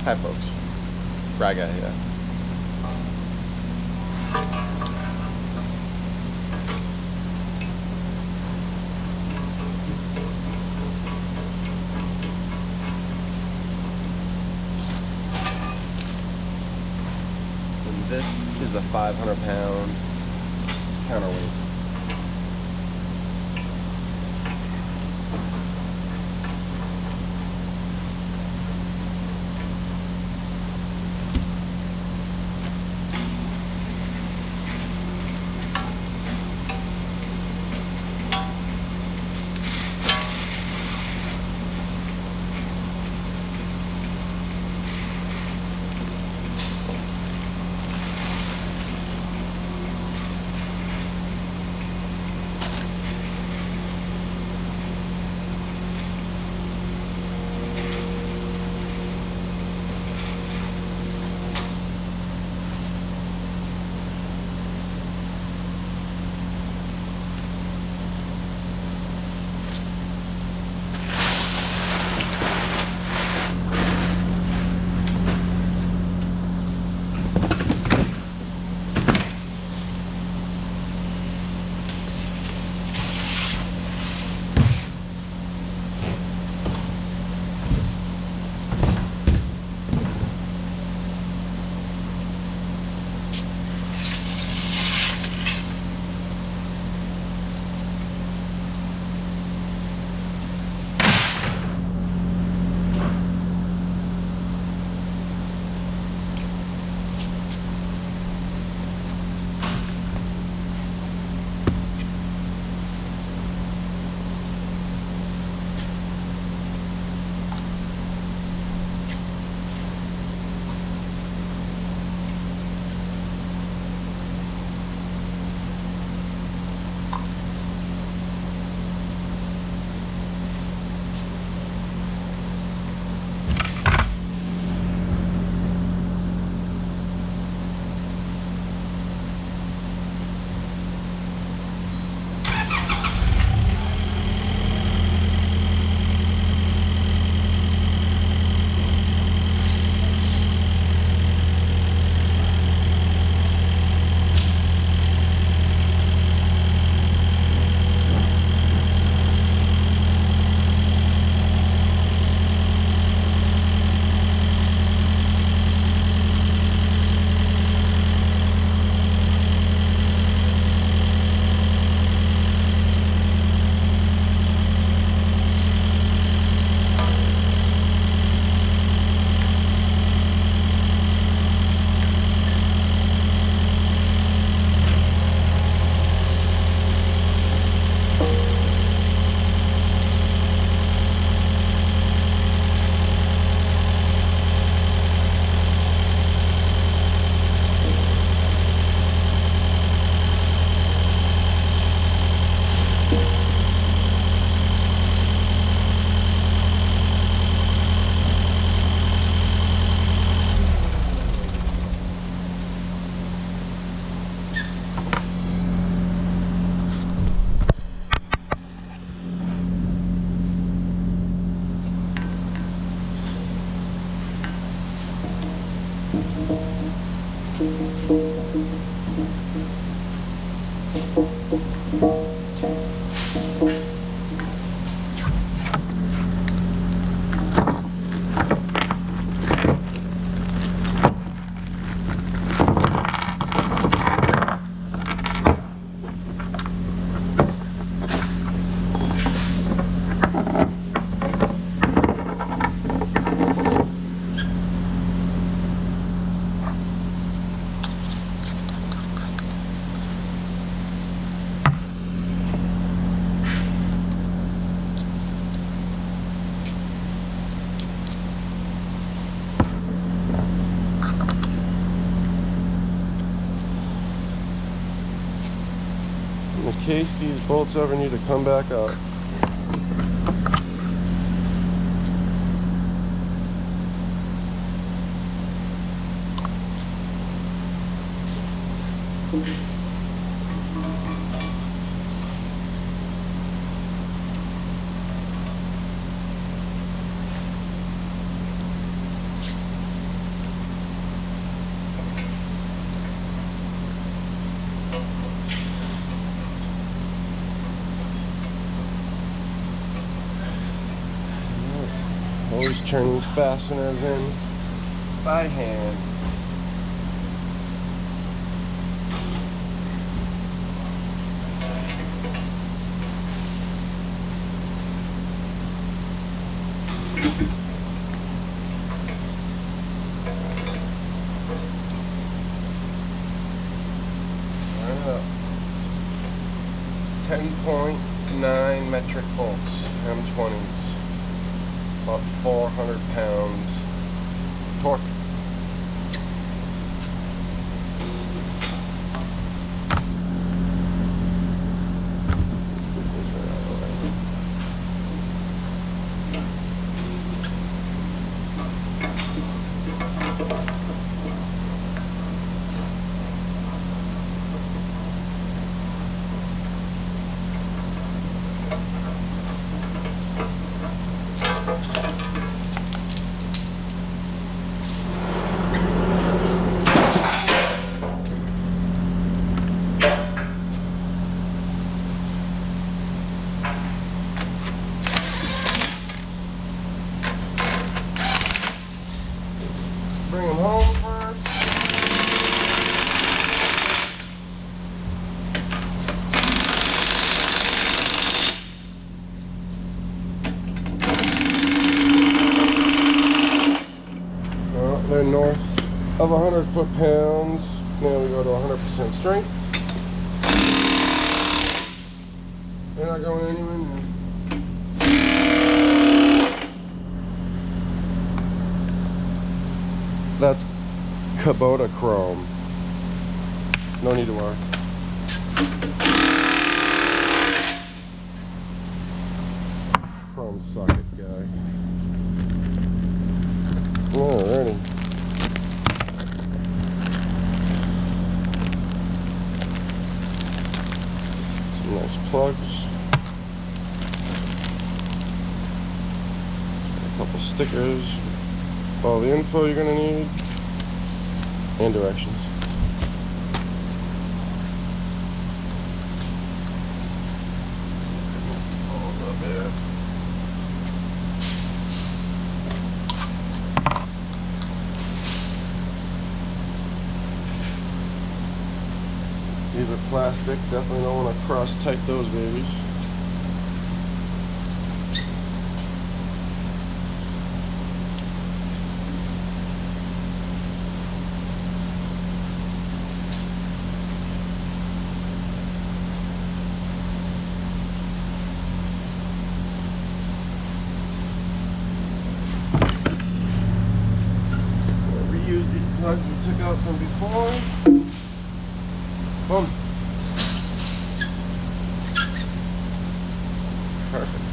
Hi, folks. Braga, yeah. And this is a 500-pound counterweight. In case these bolts ever need to come back up. Always turn these fasteners in by hand. Right up. 10.9 metric bolts, M20s. About 400 pounds torque. Bring them home first. Well, they're north of 100 foot-pounds. Now we go to 100% strength. They're not going anywhere. That's Kubota chrome. No need to worry. Chrome socket guy. Alrighty. Some nice plugs. A couple stickers. All the info you're going to need, and directions. These are plastic, definitely don't want to cross-tight those babies. Use these plugs we took out from before. Boom. Perfect.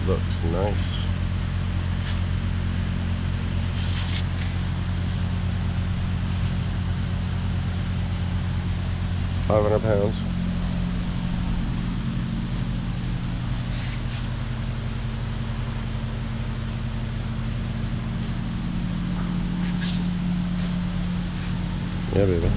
Looks nice. £500. Yeah, baby.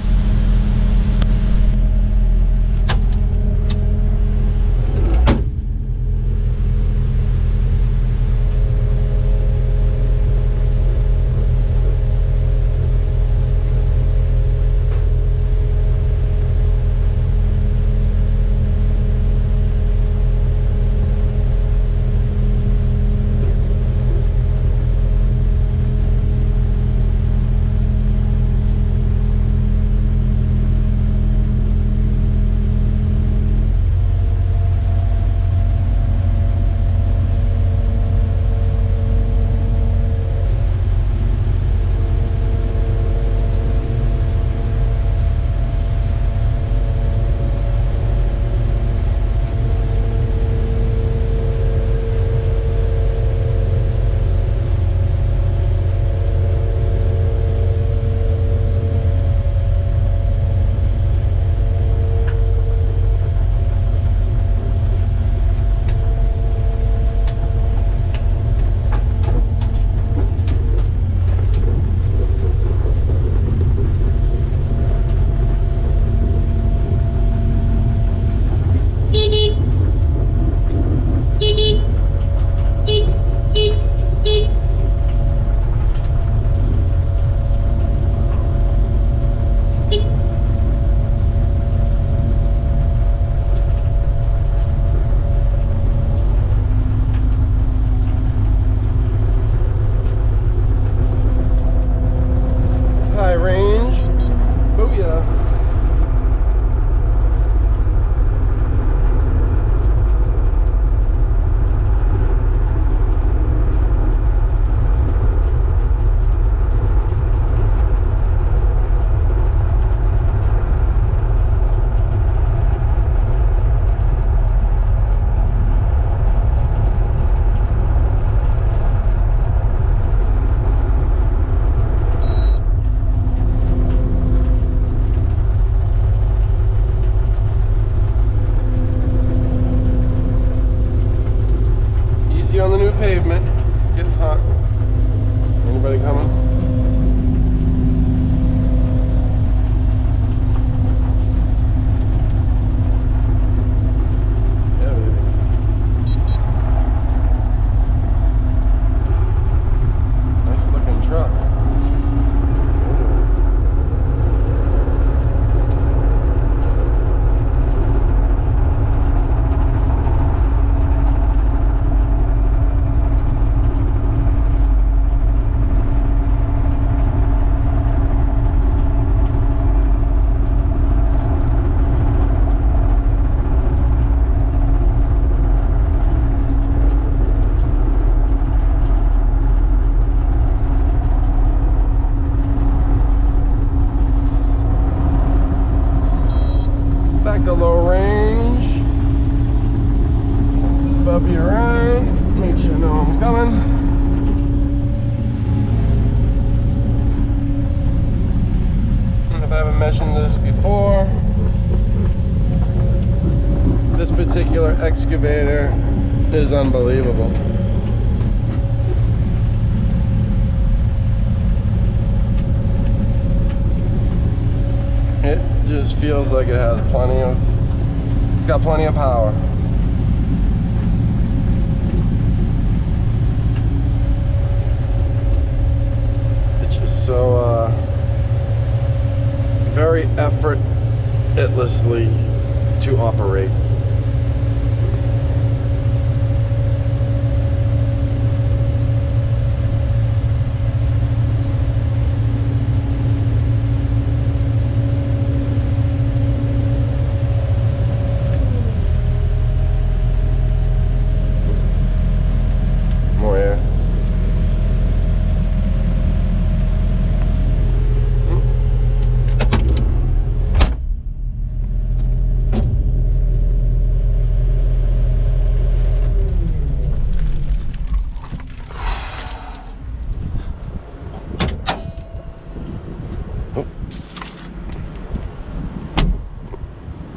check the low range. Bubby around, make sure no one's coming. And if I haven't mentioned this before, this particular excavator is unbelievable. It just feels like it has it's got plenty of power. It's just so very effortlessly to operate.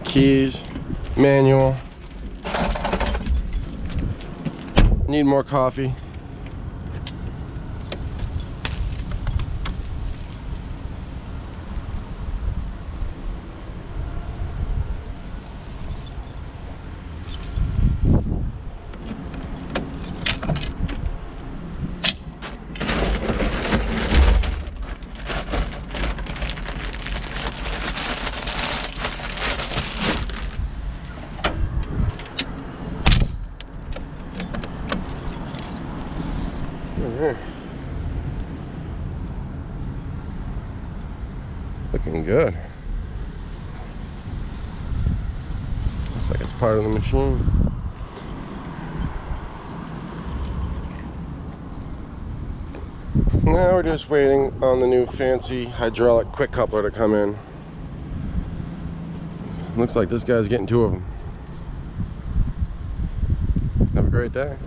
Keys, manual. Need more coffee. Looking good. Looks like it's part of the machine. Now we're just waiting on the new fancy hydraulic quick coupler to come in. Looks like this guy's getting two of them. Have a great day.